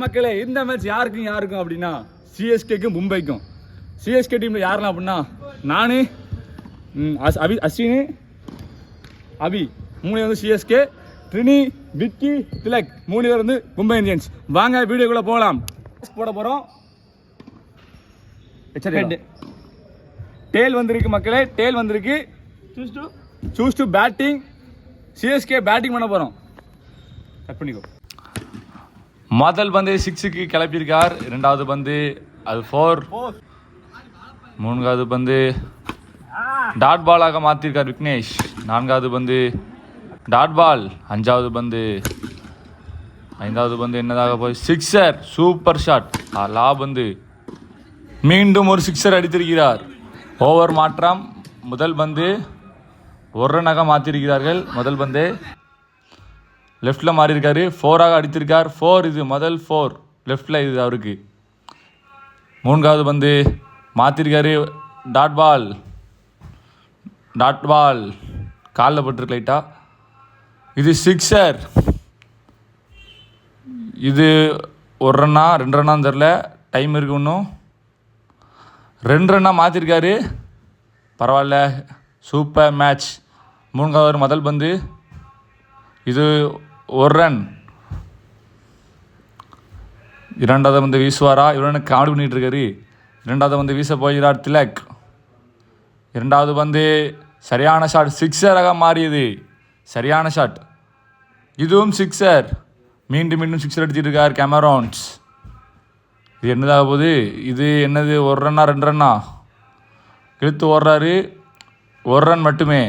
மக்களே, இந்த மேட்ச் யாருக்கும் அப்படின்னா சிஎஸ்கேக்கும் மும்பைக்கும். சிஎஸ்கே டீம்ல யாரெல்லாம் அப்படின்னா நானு, அஸ்வினி, அபி 3 வந்து சிஎஸ்கே, ட்ரினி, விக்கி, திலக் 3 பேர் வந்து மும்பை இந்தியன்ஸ். வாங்க வீடியோக்குள்ள போகலாம். போட போறோம். டேல் வந்திருக்கு மக்களே, டேல் வந்திருக்கு. Choose to batting. CSK batting பண்ண போறோம். கட் பண்ணிக்கோ. முதல் பந்து 6க்கு கிளப்பியிருக்கார். இரண்டாவது பந்து அது 4. மூன்றாவது பந்து டாட் பாலாக மாற்றிருக்கார் விக்னேஷ். நான்காவது பந்து டாட் பால். அஞ்சாவது பந்து, ஐந்தாவது பந்து என்னதாக போய் சிக்ஸர். Super shot. பந்து மீண்டும் ஒரு சிக்ஸர் அடித்திருக்கிறார். ஓவர் மாற்றம். முதல் பந்து 1 ரன்னாக மாற்றிருக்கிறார்கள். முதல் பந்து லெஃப்டில் மாறியிருக்காரு. 4ஆக அடித்திருக்கார். 4 இது முதல் 4 லெஃப்டில் இது அவருக்கு. மூன்றாவது பந்து மாற்றிருக்காரு. டாட் பால் காலில் பட்டிருக்கு லைட்டா. இது சிக்ஸர். இது 1 ரன்னா 2 ரன்னான்னு தெரில, டைம் இருக்கு இன்னும். 2 ரன்னா மாற்றிருக்காரு. பரவாயில்ல, சூப்பர் மேட்ச். மூன்றாவது முதல் பந்து இது 1 ரன். இரண்டாவது வந்து வீசுவாரா? இவனுக்கு காமெடி பண்ணிட்டு இருக்காரு. இரண்டாவது வந்து வீச போகிறார் திலக். இரண்டாவது வந்து சரியான ஷாட், சிக்ஸராக மாறியது. சரியான ஷாட். இதுவும் சிக்ஸர். மீண்டும் சிக்ஸர் அடிச்சிட்டு இருக்கார் கேமரான்ஸ். இது என்னதாக போகுது? இது என்னது? 1 ரன்னா 2 ரன்னா இழுத்து ஓடுறாரு. 1 ரன் மட்டுமே.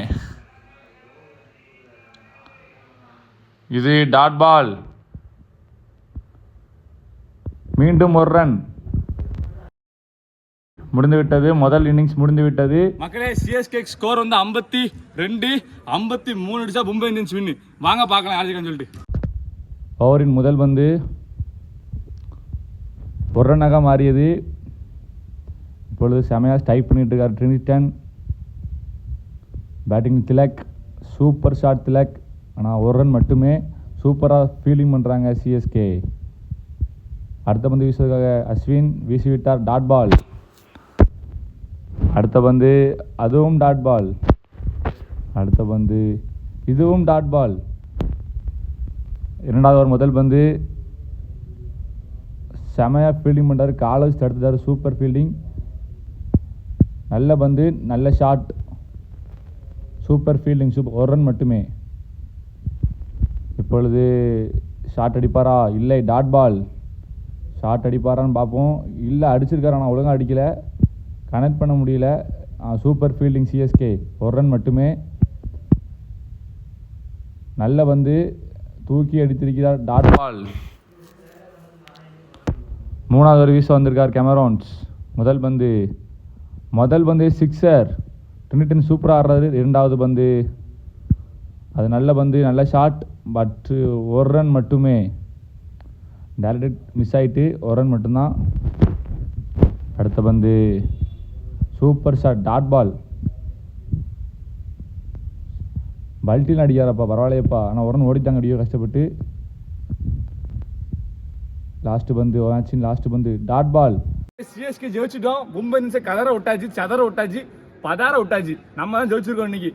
இது டாட் பால். மீண்டும் 1 ரன். முடிந்துவிட்டது. முதல் இன்னிங்ஸ் முடிந்துவிட்டது மக்களே. சிஎஸ்கே ஸ்கோர் வந்து 52-53 அடிச்சா மும்பை இந்தியன்ஸ் வின். வாங்க பார்க்கலாம் யாருக்கான்னு சொல்லிட்டு. ஓவரின் முதல் பந்து 1 ரன்னாக மாறியது. இப்பொழுது செமையாக ஸ்டைப் பண்ணிட்டு இருக்கார் ட்ரினிடன். Batting Tilak. Super shot Tilak. ஆனால் 1 ரன் மட்டுமே. சூப்பராக ஃபீல்டிங் பண்ணுறாங்க சிஎஸ்கே. அடுத்த பந்து வீசுவதற்காக அஸ்வின் வீசிவிட்டார். Dot ball. அடுத்த பந்து அதுவும் டாட் பால். அடுத்த பந்து இதுவும் டாட் பால். இரண்டாவது ஒரு முதல் பந்து செமையாக ஃபீல்டிங் பண்ணுறாரு. காலை வச்சு தடுத்துட்டார். Super fielding. நல்ல பந்து, நல்ல ஷாட். Super fielding. 1 ரன் மட்டுமே. இப்பொழுது ஷாட் அடிப்பாரா? இல்லை, டாட் பால். ஷாட் அடிப்பாரான்னு பார்ப்போம். இல்லை, அடிச்சிருக்காரு. ஆனால் ஒழுங்காக அடிக்கலை, கனெக்ட் பண்ண முடியல. Super fielding CSK. 1 ரன் மட்டுமே. நல்ல பந்து தூக்கி அடித்திருக்கிறார். Dot ball. மூணாவது ஒரு வீச வந்திருக்கார் கேமரான்ஸ். முதல் பந்து சிக்ஸர். ட்ரினிடன் சூப்பராக ஆடுறாரு. இரண்டாவது பந்து அது நல்ல பந்து, நல்ல ஷாட். பட் 1 ரன் மட்டுமே. டைரக்ட் மிஸ் ஆகிட்டு 1 ரன் மட்டும்தான். அடுத்த பந்து சூப்பர் ஷாட். Dot ball. பல்ட்டின்னு அடிக்காரப்பா, பரவாயில்லையப்பா. ஆனால் 1 ரன் ஓடிட்டாங்க அடியோ கஷ்டப்பட்டு. லாஸ்ட் பந்து டாட் பால். சிஎஸ்கே ஜெயிச்சிட்டோம். மும்பை இந்தியன்ஸை கதற விட்டாச்சு, சதற விட்டாச்சு, பதார விட்டாச்சு. நம்ம தான் ஜெயிச்சிருக்கோம் இன்னைக்கு.